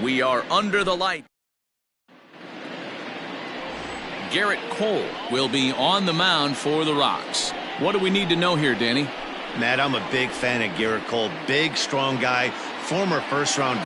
We are under the light. Gerrit Cole will be on the mound for the Rocks. What do we need to know here, Danny? Matt, I'm a big fan of Gerrit Cole. Big, strong guy, former first-round.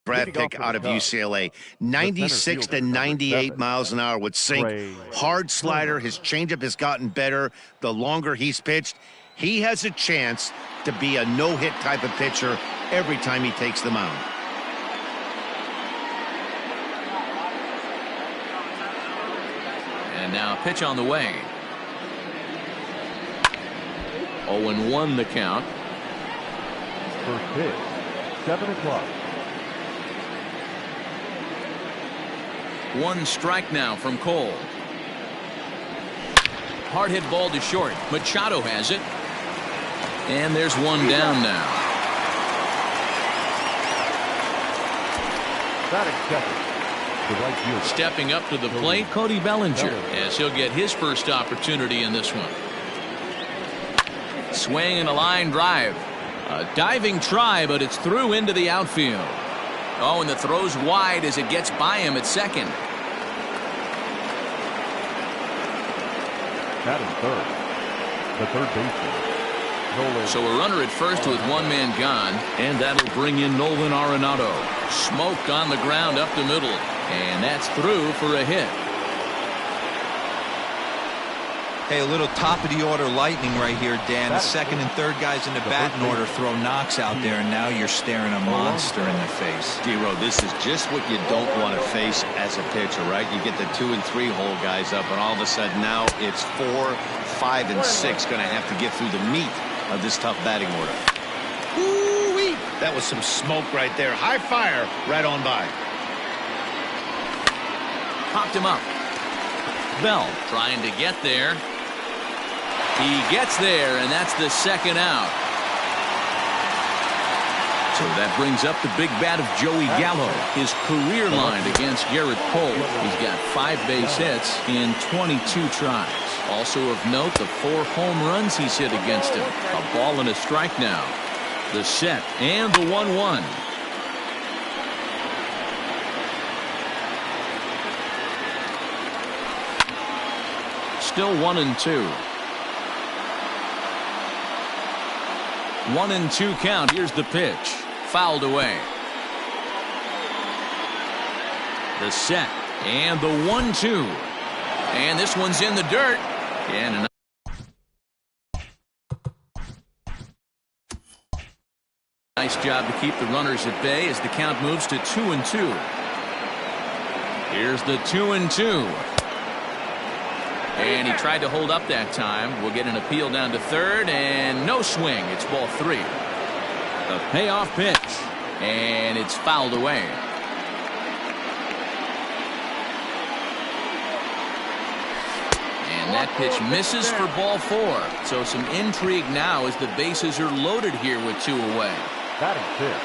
Draft pick out of UCLA, 96 to 98 miles an hour with sink. Hard slider. His changeup has gotten better the longer he's pitched. He has a chance to be a no-hit type of pitcher every time he takes the mound. And now a pitch on the way. 0-1 the count. First pitch, 7 o'clock. 1 strike now from Cole. Hard hit ball to short. Machado has it. And there's one down now. Stepping up to the plate, Cody Bellinger, as he'll get his first opportunity in this one. Swing and a line drive. A diving try, but it's through into the outfield. Oh, and the throw's wide as it gets by him at second. Batting third, the third baseman. So a runner at first with one man gone, and that'll bring in Nolan Arenado. Smoke on the ground up the middle, and that's through for a hit. Hey, a little top of the order lightning right here, Dan. The second and third guys in the batting order throw knocks out there, and now you're staring a monster in the face. D-Row, this is just what you don't want to face as a pitcher, right? You get the 2 and 3 hole guys up, and all of a sudden now it's 4, 5, and 6 going to have to get through the meat of this tough batting order. Woo-wee! That was some smoke right there. High fire right on by. Popped him up. Bell trying to get there. He gets there, and that's the second out. So that brings up the big bat of Joey Gallo. His career line against Gerrit Cole. He's got 5 base hits in 22 tries. Also of note, the 4 home runs he's hit against him. A ball and a strike now. The set and the 1-1. Still 1-2. 1-2 count. Here's the pitch. Fouled away. The set and the 1-2. And this one's in the dirt. And nice job to keep the runners at bay as the count moves to 2-2. Here's the 2-2. And he tried to hold up that time. We'll get an appeal down to third, and no swing. It's ball 3. The payoff pitch, and it's fouled away. And that pitch misses for ball 4. So some intrigue now as the bases are loaded here with 2 away. Batting fifth,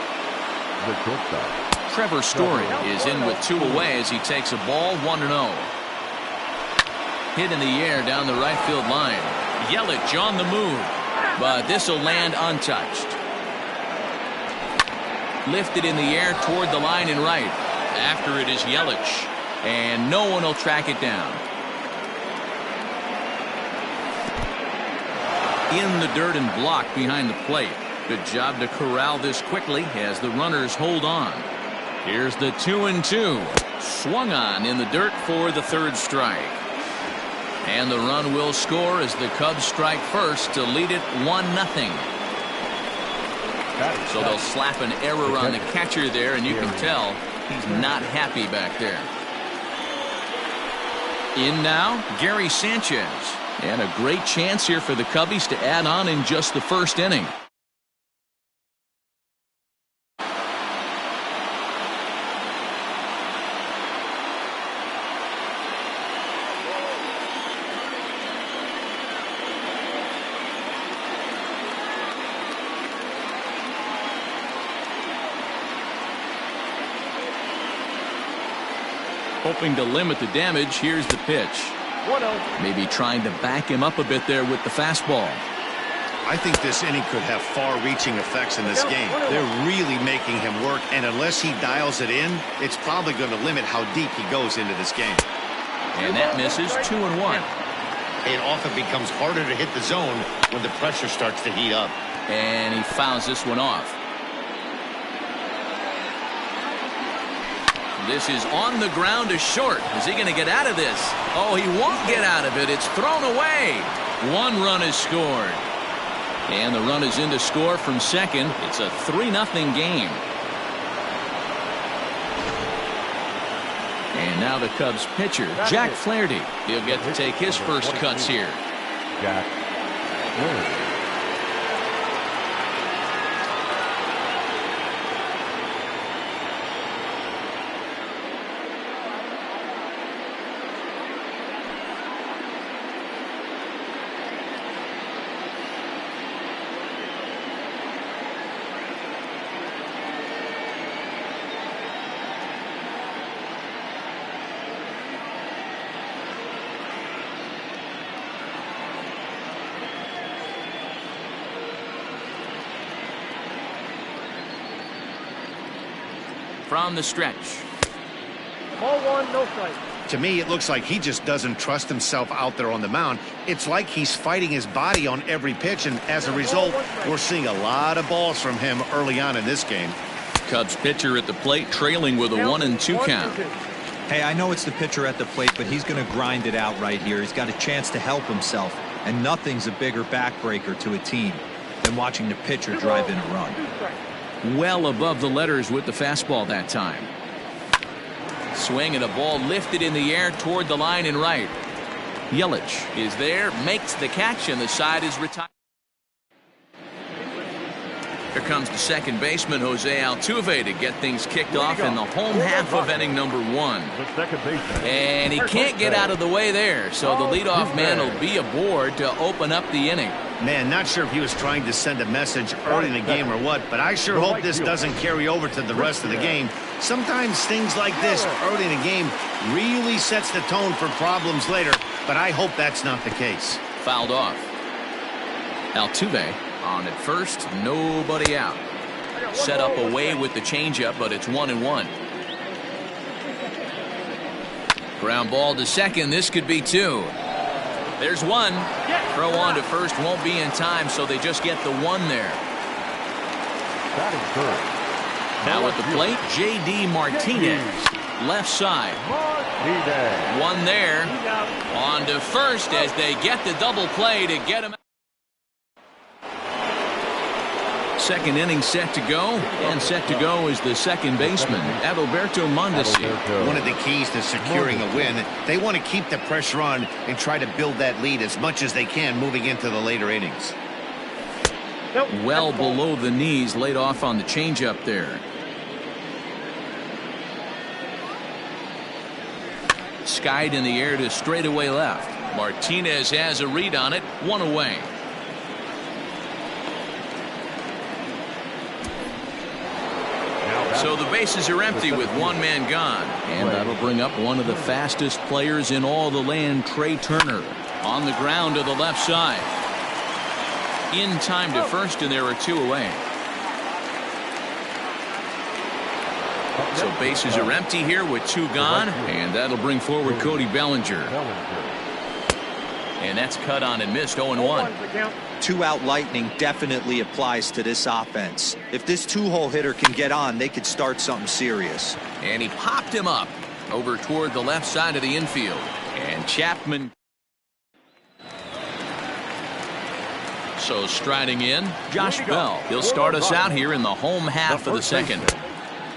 the shortstop. Trevor Story is in with 2 away as he takes a ball 1-0. Hit in the air down the right field line. Yelich on the move, but this will land untouched. Lifted in the air toward the line and right. After it is Yelich, and no one will track it down. In the dirt and blocked behind the plate. Good job to corral this quickly as the runners hold on. Here's the 2-2. Swung on in the dirt for the 3rd strike. And the run will score as the Cubs strike first to lead it 1-0. So they'll slap an error on the catcher there, and you can tell he's not happy back there. In now, Gary Sanchez. And a great chance here for the Cubbies to add on in just the 1st inning. Hoping to limit the damage, here's the pitch. Maybe trying to back him up a bit there with the fastball. I think this inning could have far-reaching effects in this game. They're really making him work, and unless he dials it in, it's probably going to limit how deep he goes into this game. And that misses 2-1. It often becomes harder to hit the zone when the pressure starts to heat up. And he fouls this one off. This is on the ground to short. Is he going to get out of this? Oh, he won't get out of it. It's thrown away. 1 run is scored. And the run is in to score from second. It's a 3-0 game. And now the Cubs pitcher, Jack Flaherty. He'll get to take his first cuts here. Jack Flaherty. From the stretch. Ball 1, no strike. To me, it looks like he just doesn't trust himself out there on the mound. It's like he's fighting his body on every pitch, and as a result, we're seeing a lot of balls from him early on in this game. Cubs pitcher at the plate, trailing with a 1-2 count. Hey, I know it's the pitcher at the plate, but he's going to grind it out right here. He's got a chance to help himself, and nothing's a bigger backbreaker to a team than watching the pitcher drive in a run. Well above the letters with the fastball that time. Swing and a ball lifted in the air toward the line and right. Yelich is there, makes the catch, and the side is retired. Here comes the second baseman, Jose Altuve, to get things kicked off in the home half of inning number 1. And he can't get out of the way there, so the leadoff man will be aboard to open up the inning. Man, not sure if he was trying to send a message early in the game or what, but I sure hope this doesn't carry over to the rest of the game. Sometimes things like this early in the game really sets the tone for problems later, but I hope that's not the case. Fouled off. Altuve on at first, nobody out. Set up away with the changeup, but it's 1-1. Ground ball to second. This could be 2. There's 1. Throw on to first won't be in time, so they just get the 1 there. Now at the plate, J.D. Martinez. Left side. 1 there. On to first as they get the double play to get him. Second inning set to go, and set to go is the second baseman, Adalberto Mondesi. One of the keys to securing a win, they want to keep the pressure on and try to build that lead as much as they can moving into the later innings. Well below the knees, laid off on the changeup there. Skied in the air to straightaway left. Martinez has a read on it, one away. So the bases are empty with one man gone. And that'll bring up one of the fastest players in all the land, Trey Turner. On the ground to the left side. In time to first, and there are two away. So bases are empty here with two gone. And that'll bring forward Cody Bellinger. And that's cut on and missed, 0-1. Two-out lightning definitely applies to this offense. If this two-hole hitter can get on, they could start something serious. And he popped him up over toward the left side of the infield. And Chapman. So striding in, Josh Bell. He'll start us out here in the home half of the second.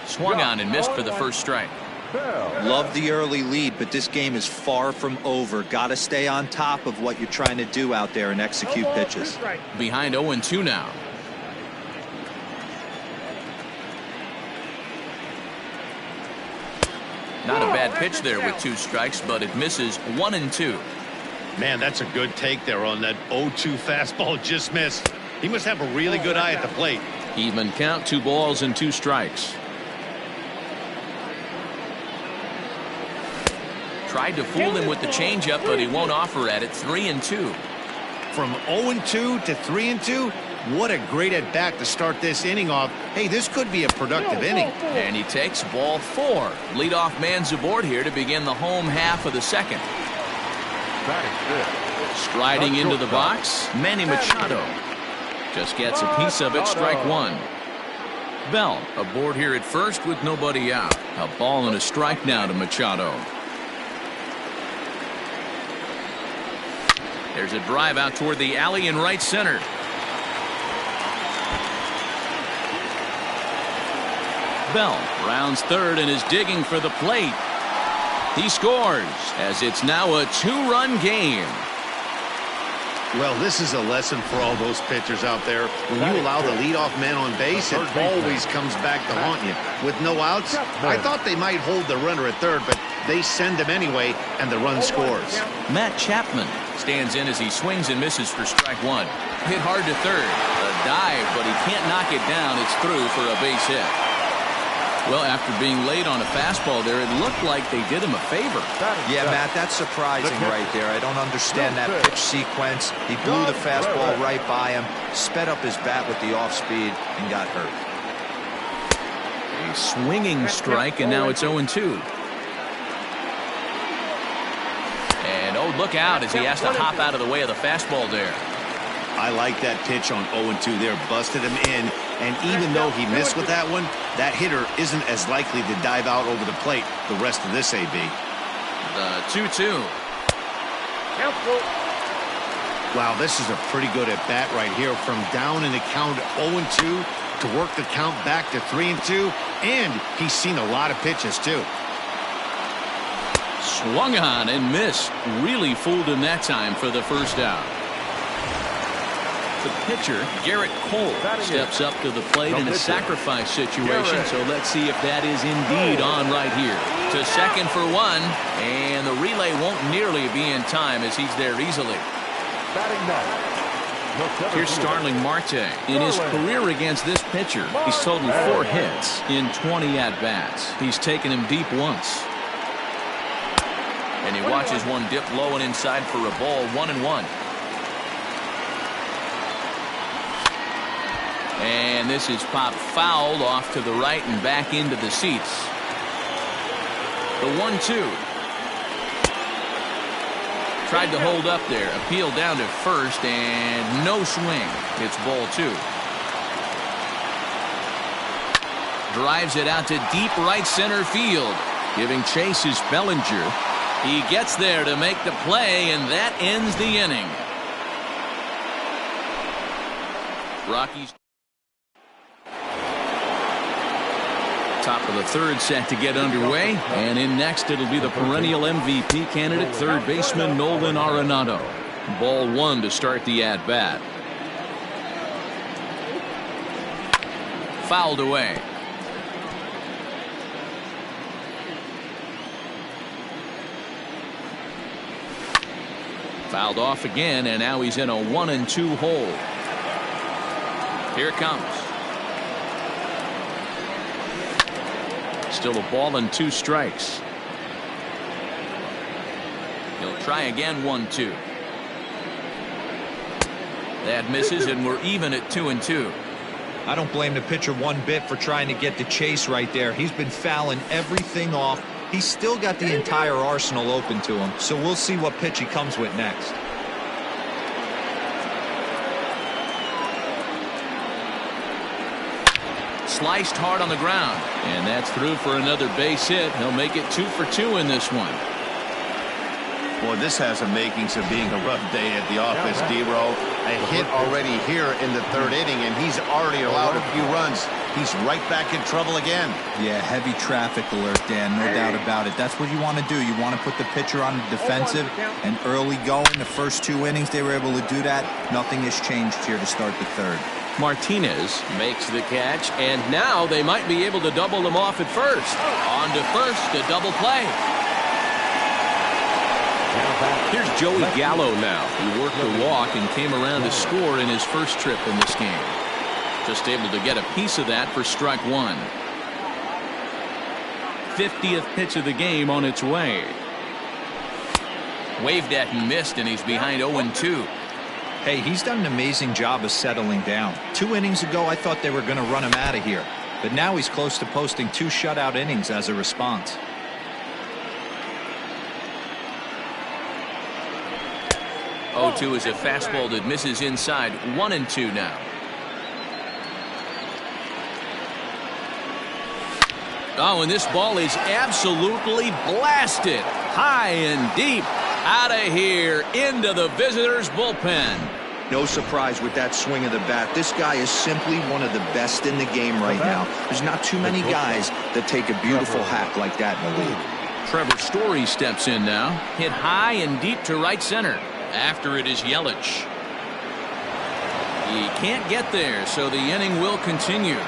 Swung on and missed for the first strike. Love the early lead, but this game is far from over. Got to stay on top of what you're trying to do out there and execute pitches. Behind 0-2 now. Not a bad pitch there with two strikes, but it misses 1-2. Man, that's a good take there on that 0-2 fastball, just missed. He must have a really good eye at the plate. Even count, 2 balls and 2 strikes. Tried to fool him with the changeup, but he won't offer at it. 3-2. From 0-2 to 3-2, what a great at bat to start this inning off. Hey, this could be a productive inning. And he takes ball 4. Leadoff man's aboard here to begin the home half of the second. Striding into the box, Manny Machado. Just gets a piece of it, strike 1. Bell aboard here at first with nobody out. A ball and a strike now to Machado. There's a drive out toward the alley in right center. Bell rounds third and is digging for the plate. He scores as it's now a 2-run game. Well, this is a lesson for all those pitchers out there. When you allow the leadoff man on base, it always comes back to haunt you. With no outs, I thought they might hold the runner at third, but they send him anyway, and the run scores. Matt Chapman stands in as he swings and misses for strike 1. Hit hard to third. A dive, but he can't knock it down. It's through for a base hit. Well, after being late on a fastball there, it looked like they did him a favor. Yeah, Matt, that's surprising right there. I don't understand that pitch sequence. He blew the fastball right by him, sped up his bat with the off speed, and got hurt. A swinging strike, and now it's 0-2. And, oh, look out as he has to hop out of the way of the fastball there. I like that pitch on 0-2 there. Busted him in, and even though he missed with that one, that hitter isn't as likely to dive out over the plate the rest of this AB. The 2-2. Wow, this is a pretty good at bat right here. From down in the count 0-2 to work the count back to 3-2, and he's seen a lot of pitches too. Swung on and missed. Really fooled him that time for the first out. The pitcher, Garrett Cole, steps up to the plate in a sacrifice situation, so let's see if that is indeed on right here. To second for 1, and the relay won't nearly be in time as he's there easily. Here's Starling Marte. In his career against this pitcher, he's totaled 4 hits in 20 at-bats. He's taken him deep once. And he watches one dip low and inside for a ball, 1-1. And this is popped foul off to the right and back into the seats. The 1-2. Tried to hold up there. Appeal down to first and no swing. It's ball 2. Drives it out to deep right center field. Giving chase is Bellinger. He gets there to make the play, and that ends the inning. Rockies. Top of the third set to get underway. And in next, it'll be the perennial MVP candidate, third baseman Nolan Arenado. Ball one to start the at-bat. Fouled away. Fouled off again, and now he's in a 1-2 hole. Here it comes. Still a ball and 2 strikes. He'll try again, 1-2. That misses, and we're even at 2-2. I don't blame the pitcher one bit for trying to get the chase right there. He's been fouling everything off. He's still got the entire arsenal open to him, so we'll see what pitch he comes with next. Sliced hard on the ground, and that's through for another base hit. He'll make it 2 for 2 in this one. Boy, this has the makings of being a rough day at the office, D-Row. A hit already here in the third inning, and he's already allowed a few runs. He's right back in trouble again. Yeah, heavy traffic alert, Dan, no doubt about it. That's what you want to do. You want to put the pitcher on the defensive, and early going, the first 2 innings, they were able to do that. Nothing has changed here to start the third. Martinez makes the catch, and now they might be able to double them off at first. On to first, a double play. Here's Joey Gallo now. He worked the walk and came around to score in his first trip in this game. Just able to get a piece of that for strike 1. 50th pitch of the game on its way. Waved at and missed, and he's behind 0-2. Hey, he's done an amazing job of settling down. 2 innings ago, I thought they were going to run him out of here. But now he's close to posting 2 shutout innings as a response. Oh-2 is a fastball that misses inside. 1-2 now. Oh, and this ball is absolutely blasted. High and deep. Out of here. Into the visitors' bullpen. No surprise with that swing of the bat. This guy is simply one of the best in the game right now. There's not too many guys that take a beautiful hack like that in the league. Trevor Story steps in now. Hit high and deep to right center. After it is Yelich. He can't get there, so the inning will continue.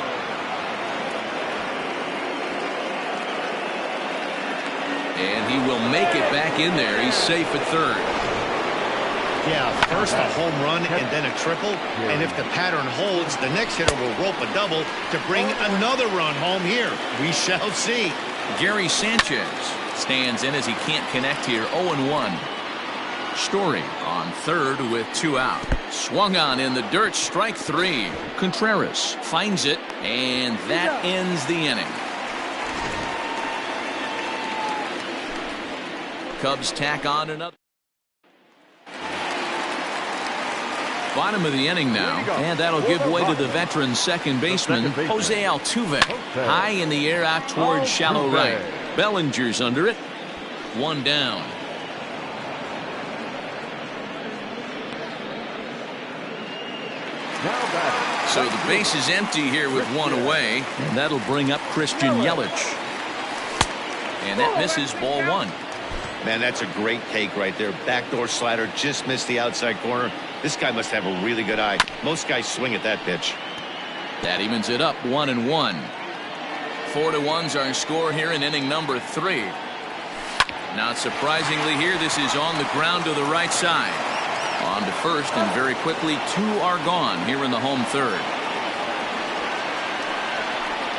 And he will make it back in there. He's safe at third. Yeah, first a home run and then a triple. And if the pattern holds, the next hitter will rope a double to bring another run home here. We shall see. Gary Sanchez stands in as he can't connect here. 0-1. Story on third with 2 out. Swung on in the dirt, strike 3. Contreras finds it, and that ends the inning. Cubs tack on another. Bottom of the inning now, and that'll give way to the veteran second baseman, Jose Altuve. High in the air out towards shallow right. Bellinger's under it. 1 down. So the base is empty here with 1 away, and that'll bring up Christian Yelich. And that misses, ball 1. Man, that's a great take right there. Backdoor slider, just missed the outside corner. This guy must have a really good eye. Most guys swing at that pitch. That evens it up, 1-1. 4-1's our score here in inning number 3. Not surprisingly here, this is on the ground to the right side. On to first, and very quickly 2 are gone here in the home third.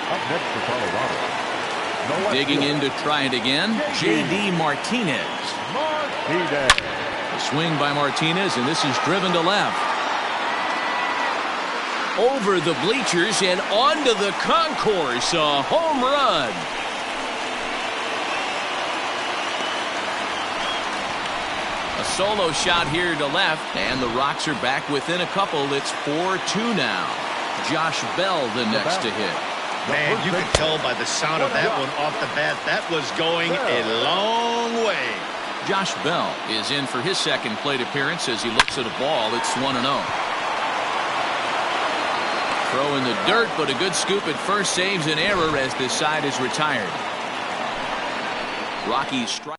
Up next for Colorado. Digging in to try it again, J.D. Martinez. A swing by Martinez, and this is driven to left. Over the bleachers and onto the concourse. A home run. A solo shot here to left, and the Rocks are back within a couple. It's 4-2 now. Josh Bell the next to hit. Man, you could tell by the sound of that one off the bat, that was going a long way. Josh Bell is in for his second plate appearance as he looks at a ball. It's 1-0. Throw in the dirt, but a good scoop at first saves an error as this side is retired. Rockies strike.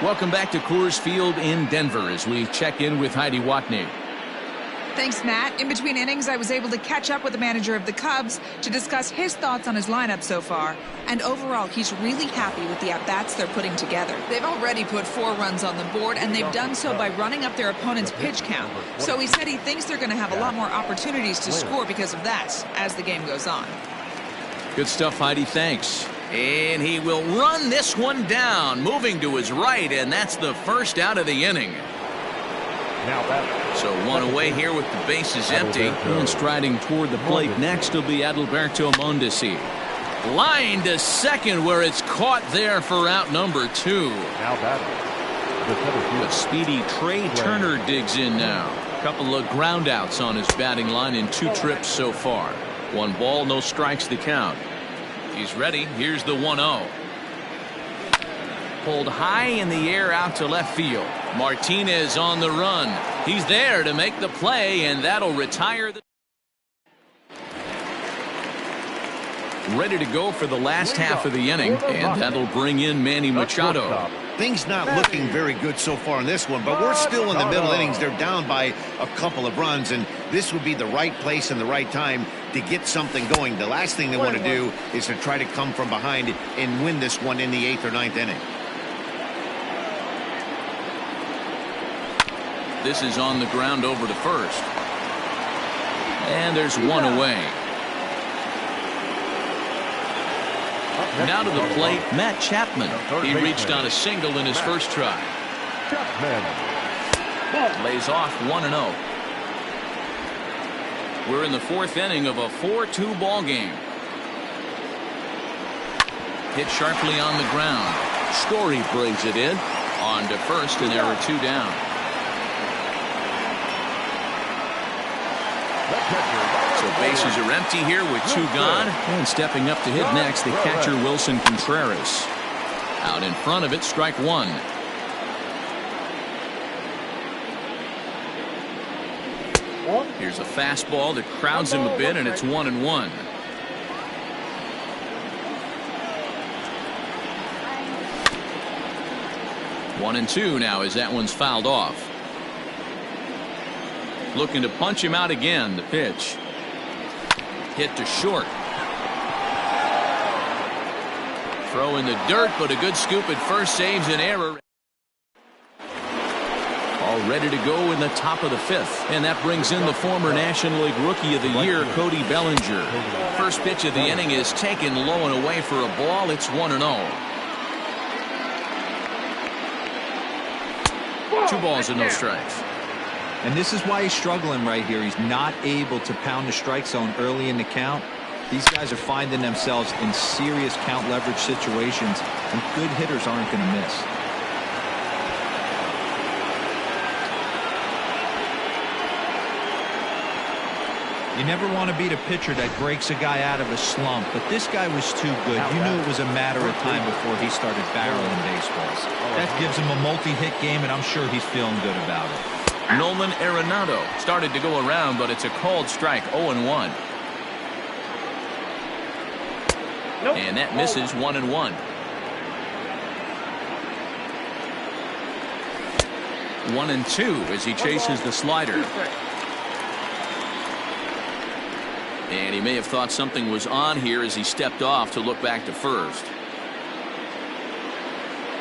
Welcome back to Coors Field in Denver as we check in with Heidi Watney. Thanks, Matt. In between innings, I was able to catch up with the manager of the Cubs to discuss his thoughts on his lineup so far. And overall, he's really happy with the at-bats they're putting together. They've already put 4 runs on the board, and they've done so by running up their opponent's pitch count. So he said he thinks they're going to have a lot more opportunities to score because of that as the game goes on. Good stuff, Heidi. Thanks. And he will run this one down, moving to his right, and that's the first out of the inning. So one away here with the bases empty. And striding toward the plate next will be Adalberto Mondesi. Line to second where it's caught there for out number 2. The speedy Trey Turner digs in now. A couple of ground outs on his batting line in 2 trips so far. 1 ball, no strikes the count. He's ready. Here's the 1-0. Pulled high in the air out to left field. Martinez on the run. He's there to make the play, and that'll retire the. Ready to go for the last half of the inning, and that'll bring in Manny Machado. Things not looking very good so far in this one, but we're still in the middle innings. They're down by a couple of runs, and this would be the right place and the right time to get something going. The last thing they want to do is to try to come from behind and win this one in the 8th or 9th inning. This is on the ground over to first. And there's 1 away. Now to the plate, Matt Chapman. He reached on a single in his first try. Lays off 1-0. We're in the 4th inning of a 4-2 ball game. Hit sharply on the ground. Story brings it in. On to first, and there are 2 down. So bases are empty here with 2 gone. And stepping up to hit next, the catcher Wilson Contreras. Out in front of it, strike 1. Here's a fastball that crowds him a bit, and it's 1-1. One and 2 now as that one's fouled off. Looking to punch him out again. The pitch. Hit to short. Throw in the dirt, but a good scoop at first saves an error. All ready to go in the top of the 5th. And that brings in the former National League Rookie of the Year, Cody Bellinger. First pitch of the inning is taken low and away for a ball. It's 1-0. 2 balls and no strikes. And this is why he's struggling right here. He's not able to pound the strike zone early in the count. These guys are finding themselves in serious count leverage situations, and good hitters aren't going to miss. You never want to beat a pitcher that breaks a guy out of a slump, but this guy was too good. You knew it was a matter of time before he started barreling baseballs. That gives him a multi-hit game, and I'm sure he's feeling good about it. Nolan Arenado started to go around, but it's a called strike. 0-1. And that misses. 1-1. 1-2 as he chases the slider. And he may have thought something was on here as he stepped off to look back to first.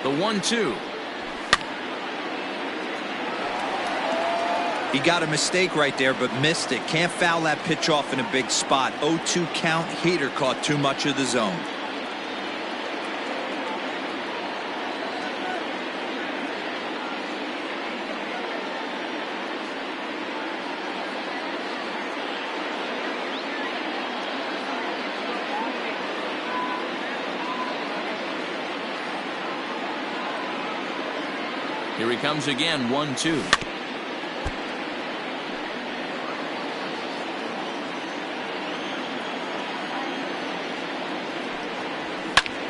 The 1-2. He got a mistake right there, but missed it. Can't foul that pitch off in a big spot. 0-2 count. Heater caught too much of the zone. Here he comes again. 1-2.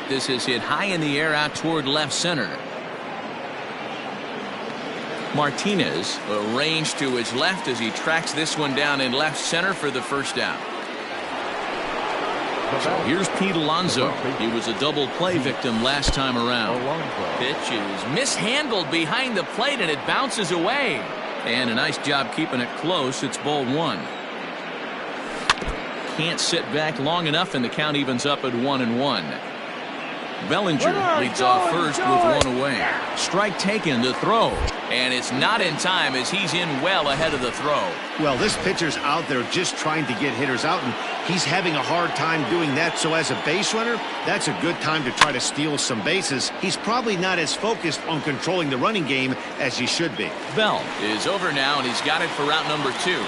This is hit high in the air out toward left center. Martinez arranged to his left as he tracks this one down in left center for the first down. So here's Pete Alonso. He was a double play victim last time around. Pitch is mishandled behind the plate and it bounces away. And a nice job keeping it close. It's ball one. Can't sit back long enough and the count evens up at 1-1. Bellinger leads off first with one away. Strike taken to throw. And it's not in time as he's in well ahead of the throw. Well, this pitcher's out there just trying to get hitters out, and he's having a hard time doing that. So as a base runner, that's a good time to try to steal some bases. He's probably not as focused on controlling the running game as he should be. Bell is over now, and he's got it for route number 2.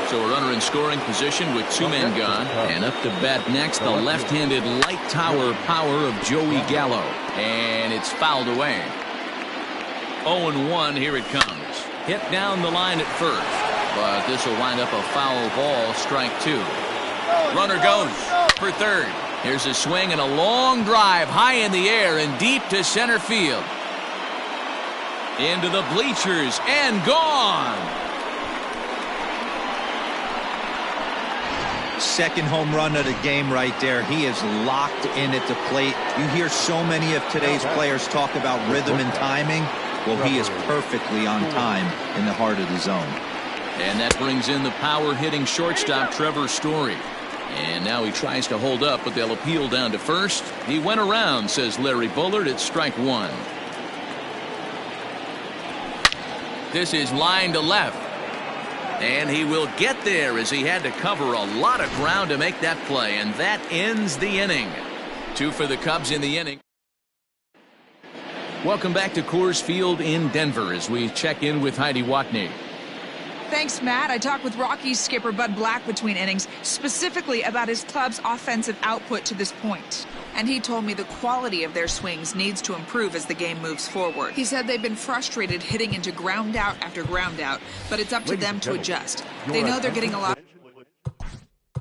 So a runner in scoring position with 2 men gone. And up to bat next, the left-handed light tower power of Joey Gallo. And it's fouled away. 0-1, here it comes. Hit down the line at first. But this will wind up a foul ball, strike 2. Runner goes for third. Here's a swing and a long drive high in the air and deep to center field. Into the bleachers and gone. Second home run of the game right there. He is locked in at the plate. You hear so many of today's players talk about rhythm and timing. Well, he is perfectly on time in the heart of the zone. And that brings in the power hitting shortstop Trevor Story. And now he tries to hold up, but they'll appeal down to first. He went around, says Larry Bullard. It's strike 1. This is line to left. And he will get there as he had to cover a lot of ground to make that play. And that ends the inning. 2 for the Cubs in the inning. Welcome back to Coors Field in Denver as we check in with Heidi Watney. Thanks, Matt. I talked with Rockies skipper Bud Black between innings, specifically about his club's offensive output to this point. And he told me the quality of their swings needs to improve as the game moves forward. He said they've been frustrated hitting into ground out after ground out, but it's up to them to adjust. They know they're getting a lot.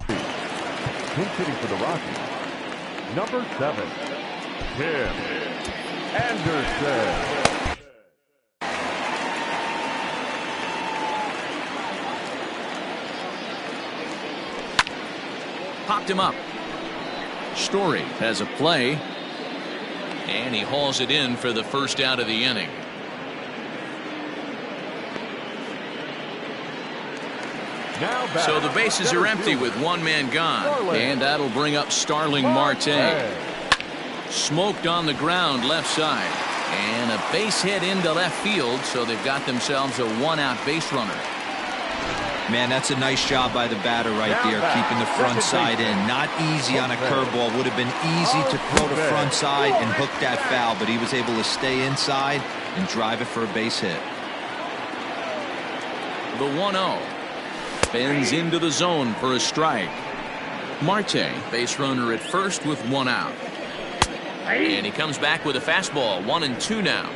Pinch hitting for the Rockies, number 7, Tim Anderson. Popped him up. Story has a play. And he hauls it in for the first out of the inning. So the bases are empty with 1 man gone. And that'll bring up Starling Marte. Smoked on the ground left side. And a base hit into left field, so they've got themselves a 1-out base runner. Man, that's a nice job by the batter right there, keeping the front side in. Not easy on a curveball. Would have been easy to throw the front side and hook that foul, but he was able to stay inside and drive it for a base hit. The 1-0. Bends into the zone for a strike. Marte, base runner at first with 1 out. And he comes back with a fastball, 1-2 now.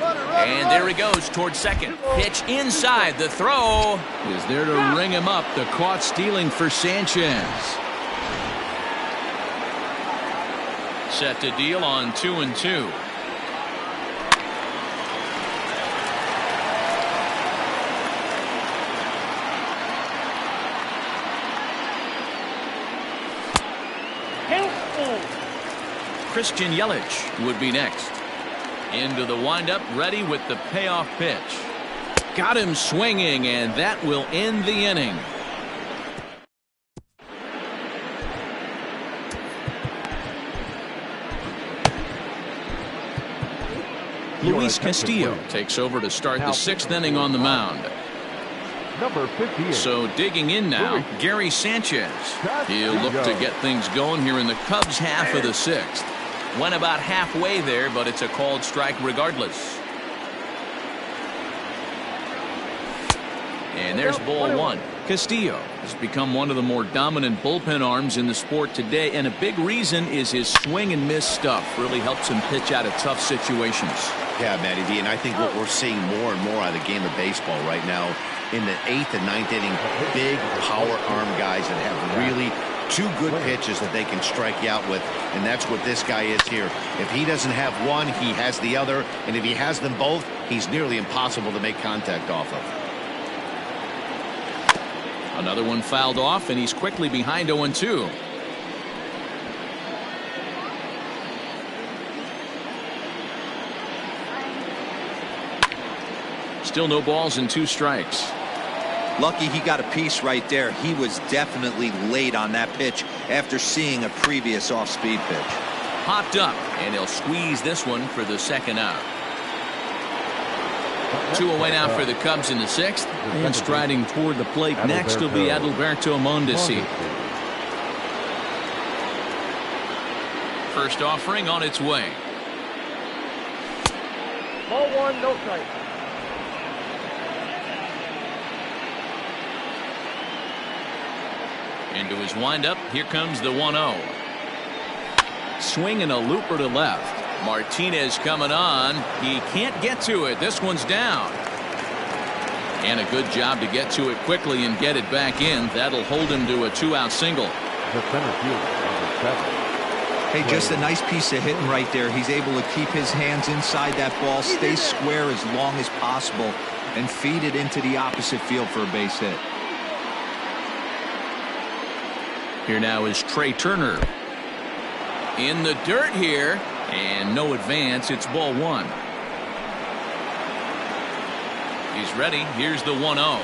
And there he goes towards second. Pitch inside. The throw is there to ring him up. The caught stealing for Sanchez. Set to deal on 2-2. Christian Yelich would be next. Into the windup, ready with the payoff pitch. Got him swinging, and that will end the inning. Luis Castillo takes over to start the 6th inning on the mound. Number 58. So digging in now, Gary Sanchez. He'll look to get things going here in the Cubs half of the 6th. Went about halfway there, but it's a called strike regardless. And there's ball 1. Castillo has become one of the more dominant bullpen arms in the sport today, and a big reason is his swing and miss stuff. Really helps him pitch out of tough situations. Yeah, Matty V, and I think what we're seeing more and more out of the game of baseball right now in the 8th and 9th inning, big power arm guys that have really Two good pitches that they can strike you out with, and that's what this guy is here. If he doesn't have one, he has the other, and if he has them both, he's nearly impossible to make contact off of. Another one fouled off, and he's quickly behind 0-2. Still no balls and 2 strikes. Lucky he got a piece right there. He was definitely late on that pitch after seeing a previous off-speed pitch. Popped up, and he'll squeeze this one for the second out. 2 away now for the Cubs in the 6th. And striding toward the plate next will be Adalberto Mondesi. First offering on its way. Ball 1, no strike. Into his windup, here comes the 1-0. Swing and a looper to left. Martinez coming on. He can't get to it. This one's down. And a good job to get to it quickly and get it back in. That'll hold him to a 2-out single. The center fielder, number 7. Hey, just a nice piece of hitting right there. He's able to keep his hands inside that ball, stay square as long as possible, and feed it into the opposite field for a base hit. Here now is Trey Turner. In the dirt here, and no advance. It's ball 1. He's ready. Here's the 1-0.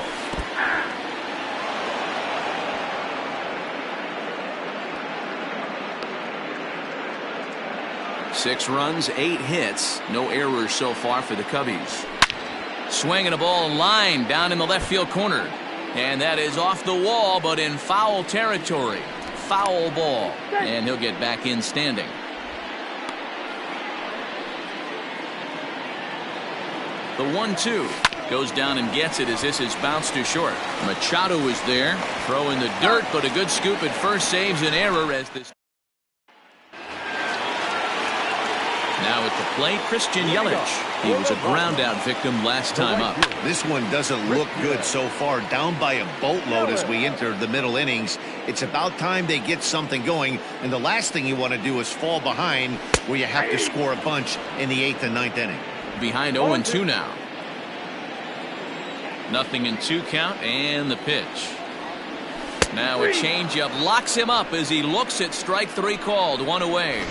Six runs, 8 hits, no errors so far for the Cubbies. Swinging a ball line down in the left field corner, and that is off the wall, but in foul territory. Foul ball, and he'll get back in standing. The 1-2 goes down and gets it as this is bounced to short. Machado is there, throw in the dirt, but a good scoop at first saves an error as this. Now at the plate, Christian Yelich. He was a ground out victim last time up. This one doesn't look good so far. Down by a boatload as we enter the middle innings. It's about time they get something going, and the last thing you want to do is fall behind where you have to score a bunch in the 8th and 9th inning. Behind 0-2 now. 0-2 count, and the pitch. Now a changeup locks him up as he looks at strike 3 called. 1 away.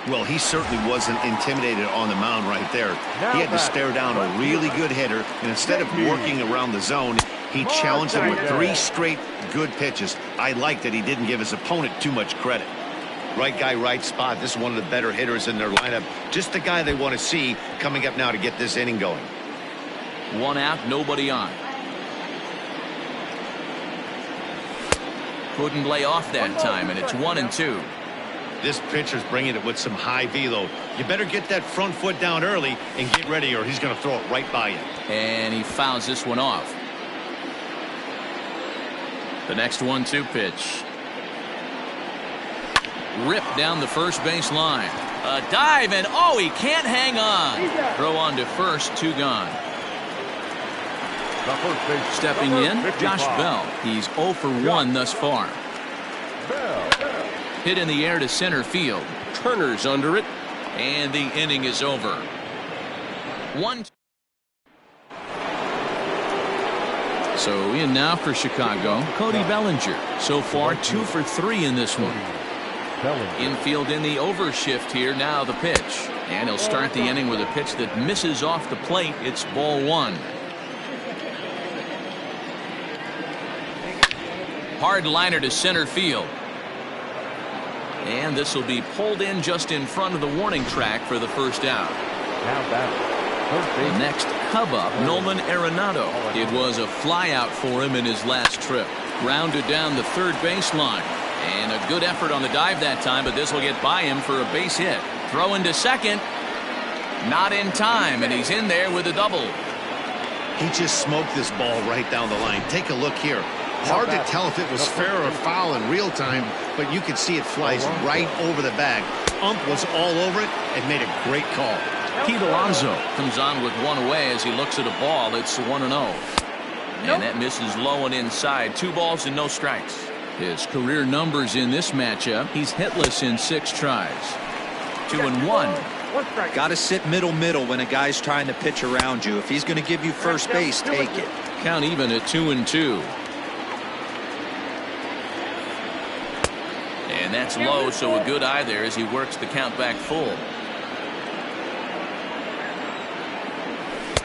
Well, he certainly wasn't intimidated on the mound right there. He had to stare down a really good hitter, and instead of working around the zone, he challenged him with 3 straight good pitches. I like that he didn't give his opponent too much credit. Right guy, right spot. This is one of the better hitters in their lineup. Just the guy they want to see coming up now to get this inning going. 1 out, nobody on. Couldn't lay off that time, and it's 1-2. This pitcher's bringing it with some high velo. You better get that front foot down early and get ready, or he's going to throw it right by you. And he fouls this one off. The next 1-2 pitch. Ripped down the first base line. A dive, and oh, he can't hang on. Throw on to first, 2 gone. Stepping in, Josh Bell. He's 0 for 1 thus far. Hit in the air to center field. Turner's under it, and the inning is over. 1. So in now for Chicago, Cody Bellinger. So far 2 for 3 in this one. Infield in the overshift here. Now the pitch, and he'll start the inning with a pitch that misses off the plate. It's ball 1. Hard liner to center field. And this will be pulled in just in front of the warning track for the first out. The next Cub up, Nolan Arenado. It was a flyout for him in his last trip. Grounded down the third baseline. And a good effort on the dive that time, but this will get by him for a base hit. Throw into second. Not in time, and he's in there with a double. He just smoked this ball right down the line. Take a look here. Hard to tell if it was fair or foul in real time, but you can see it flies right over the bag. Ump was all over it and made a great call. Pete Alonso comes on with 1 away as he looks at a ball. It's 1-0. And that misses low and inside. 2 balls and no strikes. His career numbers in this matchup, he's hitless in 6 tries. 2-1. Got to sit middle when a guy's trying to pitch around you. If he's going to give you first base, take it. Count even at 2-2. And that's low, so a good eye there as he works the count back full.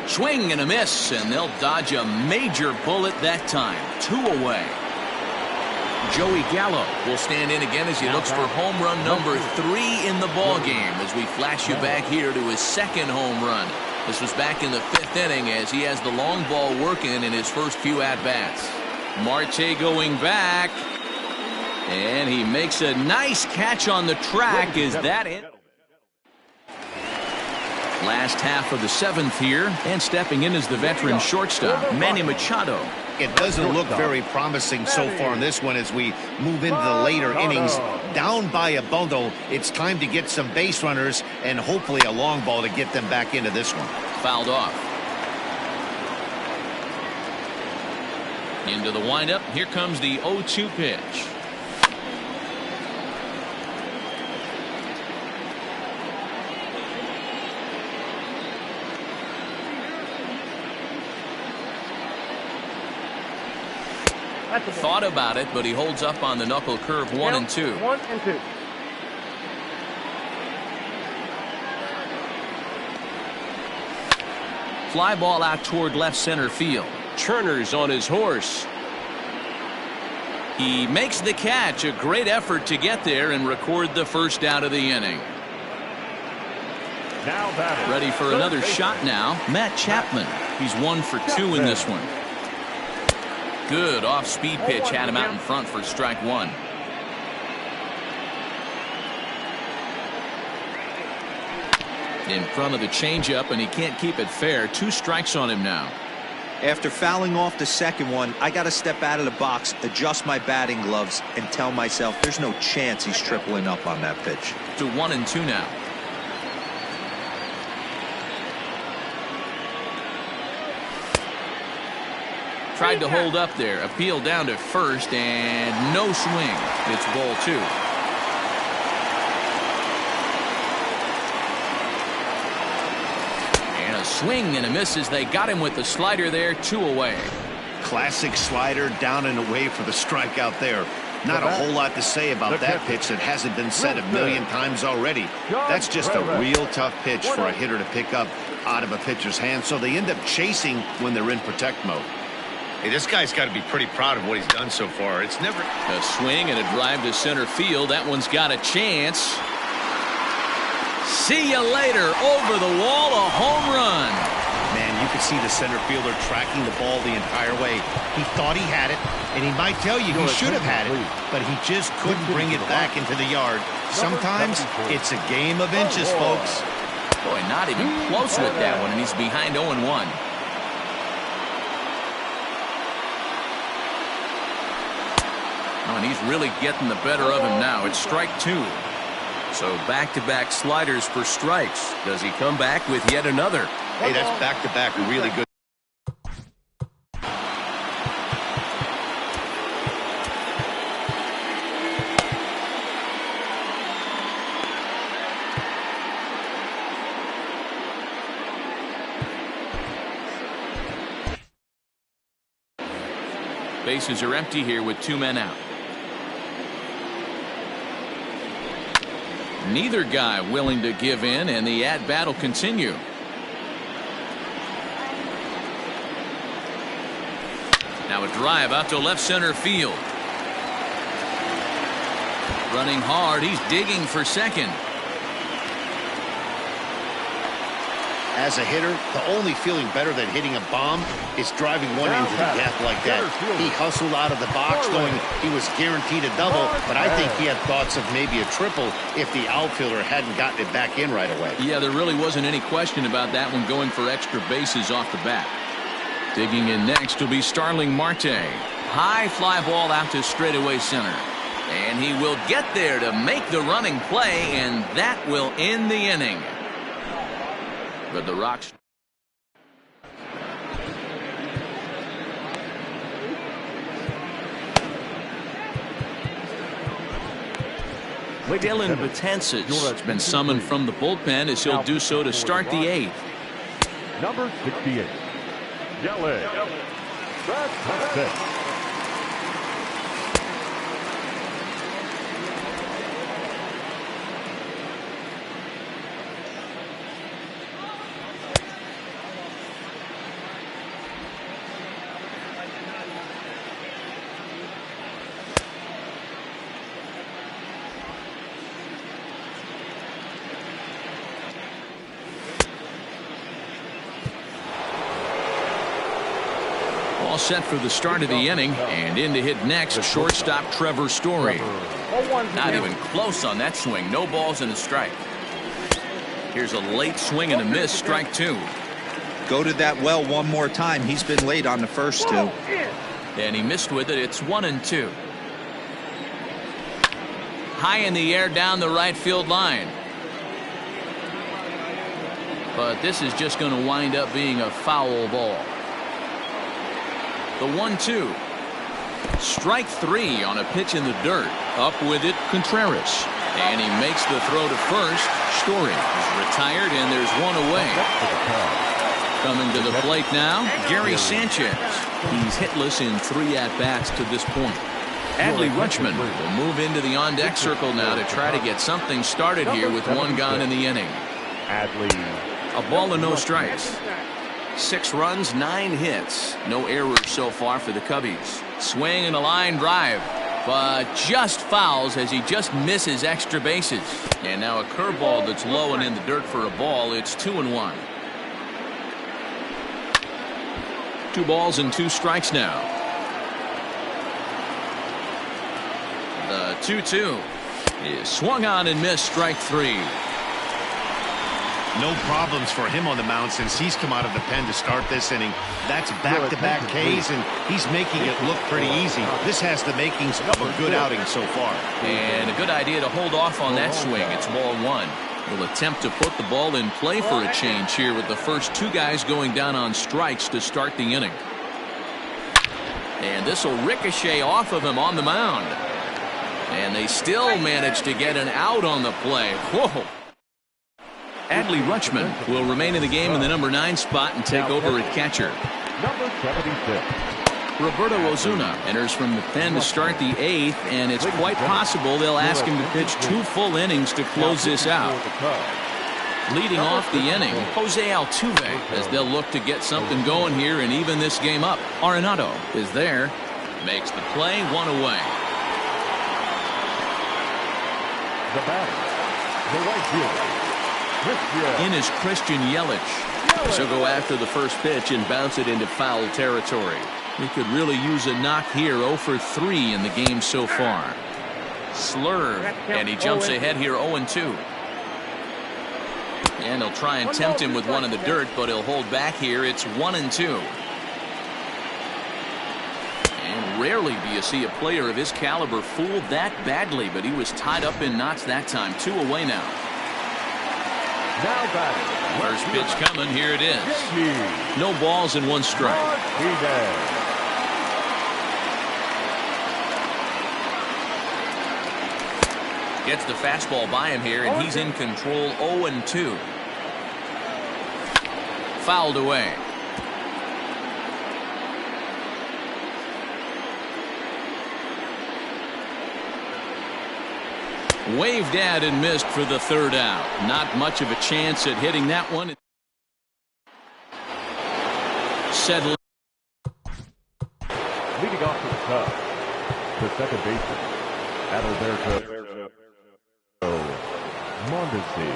Swing and a miss, and they'll dodge a major bullet that time. 2 away. Joey Gallo will stand in again as he looks for home run number 3 in the ball game as we flash you back here to his 2nd home run. This was back in the 5th inning as he has the long ball working in his first few at-bats. Marte going back, and he makes a nice catch on the track. Is that it? Last half of the 7th here, and stepping in is the veteran shortstop, Manny Machado. It doesn't look very promising so far in this one as we move into the later innings. Down by a bundle, it's time to get some base runners and hopefully a long ball to get them back into this one. Fouled off. Into the windup. Here comes the 0-2 pitch. Thought about it, but he holds up on the knuckle curve. 1-2. 1-2. Fly ball out toward left center field. Turner's on his horse. He makes the catch. A great effort to get there and record the first out of the inning. Ready for another shot now. Matt Chapman. He's 1 for 2 in this one. Good off-speed pitch had him out in front for strike 1. In front of the changeup, and he can't keep it fair. 2 strikes on him now. After fouling off the second one, I got to step out of the box, adjust my batting gloves, and tell myself there's no chance he's tripling up on that pitch. To 1-2 now. Tried to hold up there. Appeal down to first, and no swing. It's ball 2. And a swing and a miss as they got him with the slider there. 2 away. Classic slider down and away for the strikeout there. Not a whole lot to say about that pitch that hasn't been said a million times already. That's just a real tough pitch for a hitter to pick up out of a pitcher's hand, so they end up chasing when they're in protect mode. Hey, this guy's got to be pretty proud of what he's done so far. It's never a swing and a drive to center field. That one's got a chance. See you later. Over the wall, a home run. Man, you could see the center fielder tracking the ball the entire way. He thought he had it, and he might tell you he should have had it, but he just couldn't bring it back into the yard. Sometimes it's a game of inches, folks. Boy, not even close with that one, and he's behind 0-1. Oh, and he's really getting the better of him now. It's strike 2. So back-to-back sliders for strikes. Does he come back with yet another? Hey, that's back-to-back really good. Bases are empty here with 2 men out. Neither guy willing to give in, and the at-bat will continue. Now a drive out to left center field. Running hard, he's digging for second. As a hitter, the only feeling better than hitting a bomb is driving one into the gap like that. He hustled out of the box knowing he was guaranteed a double, but I think he had thoughts of maybe a triple if the outfielder hadn't gotten it back in right away. Yeah, there really wasn't any question about that one, going for extra bases off the bat. Digging in next will be Starling Marte. High fly ball out to straightaway center. And he will get there to make the running play, and that will end the inning. But the Rocks. Dylan Betances has been summoned from the bullpen as he'll do so to start the 8th. Number 68, Yelich. That's 6. All set for the start of the inning, and in to hit next, shortstop Trevor Story. Not even close on that swing. No balls and a strike. Here's a late swing and a miss, strike 2. Go to that well one more time. He's been late on the first 2. And he missed with it. It's 1-2. High in the air down the right field line. But this is just going to wind up being a foul ball. The 1-2. Strike 3 on a pitch in the dirt. Up with it, Contreras. And he makes the throw to first. Story is retired, and there's one away. Coming to the plate now, Gary Sanchez. He's hitless in 3 at-bats to this point. Adley Rutschman will move into the on-deck circle now to try to get something started here with 1 gone in the inning. A ball and no strikes. 6 runs, 9 hits. No errors so far for the Cubbies. Swing and a line drive, but just fouls as he just misses extra bases. And now a curveball that's low and in the dirt for a ball. It's 2-1. 2 balls and 2 strikes now. The 2-2 is swung on and missed, strike 3. No problems for him on the mound since he's come out of the pen to start this inning. That's back-to-back Ks, and he's making it look pretty easy. This has the makings of a good outing so far. And a good idea to hold off on that swing. It's ball 1. Will attempt to put the ball in play for a change here with the first 2 guys going down on strikes to start the inning. And this will ricochet off of him on the mound. And they still manage to get an out on the play. Whoa. Adley Rutschman will remain in the game in the number 9 spot and take over at catcher. Number 76. Roberto Ozuna enters from the pen to start the 8th, and it's quite possible they'll ask him to pitch 2 full innings to close this out. Leading off the inning, Jose Altuve, as they'll look to get something going here and even this game up. Arenado is there, makes the play, 1 away. The batter, the right fielder, in is Christian Yelich. She'll go after the first pitch and bounce it into foul territory. He could really use a knock here. 0 for 3 in the game so far. Slurve, and he jumps ahead here 0-2. And he'll try and tempt him with one in the dirt, but he'll hold back here. It's 1-2. And rarely do you see a player of his caliber fooled that badly, but he was tied up in knots that time. 2 away now. Now batting. First pitch coming. Here it is. No balls and 1 strike. Gets the fastball by him here, and he's in control. 0-2. Fouled away. Waved at and missed for the 3rd out. Not much of a chance at hitting that one. Settle. Leading off the Cubs, the second baseman, Adalberto Mondesi.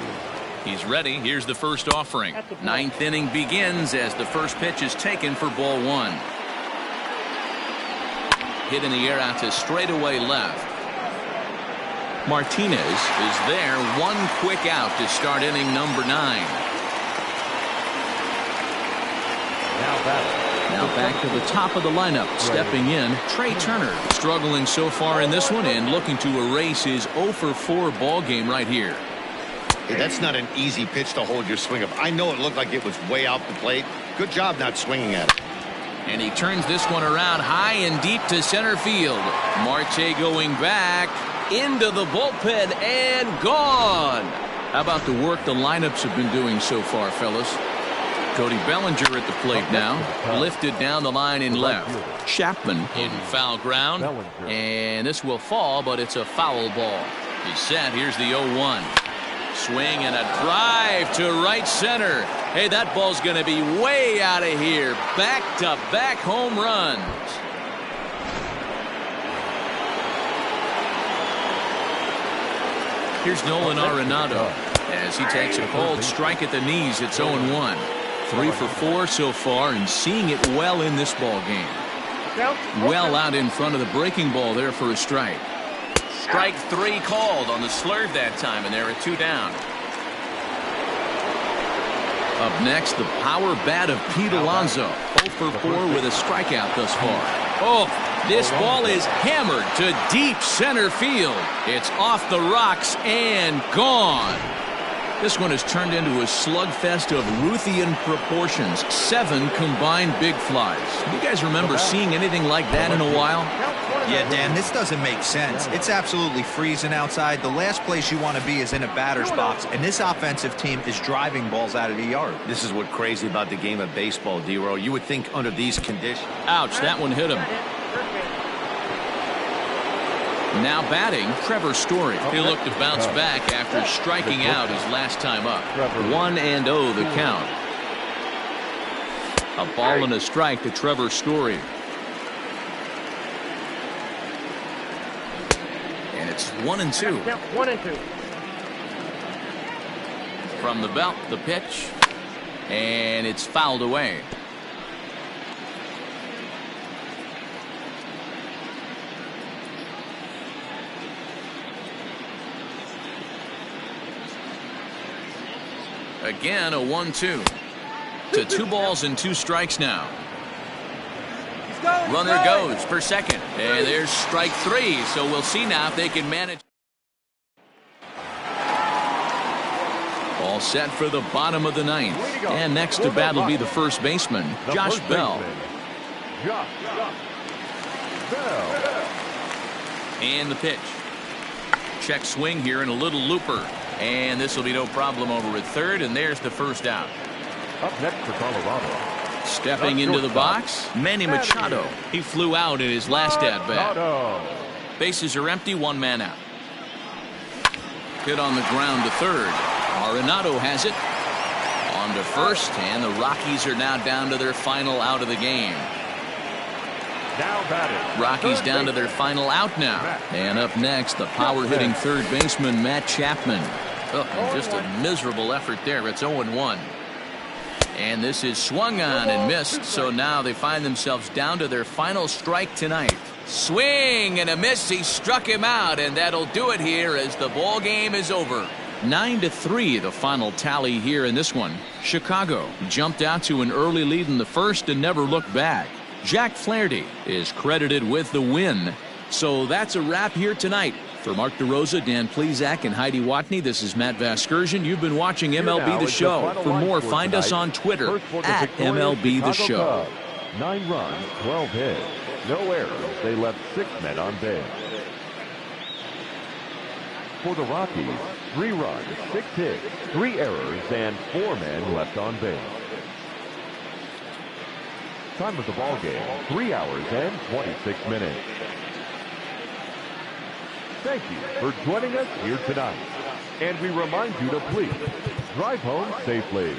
He's ready. Here's the first offering. 9th inning begins as the first pitch is taken for ball 1. Hit in the air out to straightaway left. Martinez is there. 1 quick out to start inning number 9. Now back to the top of the lineup. Stepping in, Trey Turner. Struggling so far in this one and looking to erase his 0 for 4 ball game right here. Hey, that's not an easy pitch to hold your swing of. I know it looked like it was way out the plate. Good job not swinging at it. And he turns this one around high and deep to center field. Marte going back. into the bullpen and gone. How about the work the lineups have been doing so far, fellas? Cody Bellinger at the plate now. Lifted down the line in left. Chapman in foul ground. And this will fall, but it's a foul ball. He's set. Here's the 0-1. Swing and a drive to right center. Hey, that ball's going to be way out of here. Back-to-back home runs. Here's Nolan Arenado as he takes a cold strike at the knees. It's 0-1. 3 for 4 so far and seeing it well in this ball game. Well out in front of the breaking ball there for a strike. Strike 3 called on the slurve that time, and there are 2 down. Up next, the power bat of Pete Alonso. 0 for 4 with a strikeout thus far. Oh, this ball is hammered to deep center field. It's off the rocks and gone. This one has turned into a slugfest of Ruthian proportions. 7 combined big flies. You guys remember seeing anything like that in a while? Yeah, Dan, this doesn't make sense. It's absolutely freezing outside. The last place you want to be is in a batter's box, and this offensive team is driving balls out of the yard. This is what's crazy about the game of baseball, D-Row. You would think under these conditions. Ouch, that one hit him. Now batting, Trevor Story. He'll look to bounce back after striking out his last time up. 1-0 the count. A ball and a strike to Trevor Story. And it's 1-2. 1-2. From the belt, the pitch. And it's fouled away. Again, a 1-2 to 2 balls and 2 strikes now. Runner goes for second, and there's strike 3. So we'll see now if they can manage. All set for the bottom of the 9th, and next to bat will be the first baseman, Josh Bell. And the pitch. Check swing here and a little looper. And this will be no problem over at third, and there's the first out. Up next for Colorado. Stepping into the box, Manny Machado. He flew out in his last at-bat. Bases are empty, 1 man out. Hit on the ground to third. Arenado has it. On to first, and the Rockies are now down to their final out of the game. Now batting. Rockies down to their final out now. And up next, the power-hitting third baseman, Matt Chapman. Oh, just a miserable effort there. It's 0-1. And this is swung on and missed, so now they find themselves down to their final strike tonight. Swing and a miss. He struck him out, and that'll do it here as the ball game is over. 9-3 the final tally here in this one. Chicago jumped out to an early lead in the first and never looked back. Jack Flaherty is credited with the win. So that's a wrap here tonight. For Mark DeRosa, Dan Plesac, and Heidi Watney, this is Matt Vasgersian. You've been watching MLB The Show. For more, find us on Twitter at MLB The Show. 9 runs, 12 hits, no errors. They left 6 men on base. For the Rockies, 3 runs, 6 hits, 3 errors, and 4 men left on base. Time of the ball game, 3 hours and 26 minutes. Thank you for joining us here tonight. And we remind you to please drive home safely.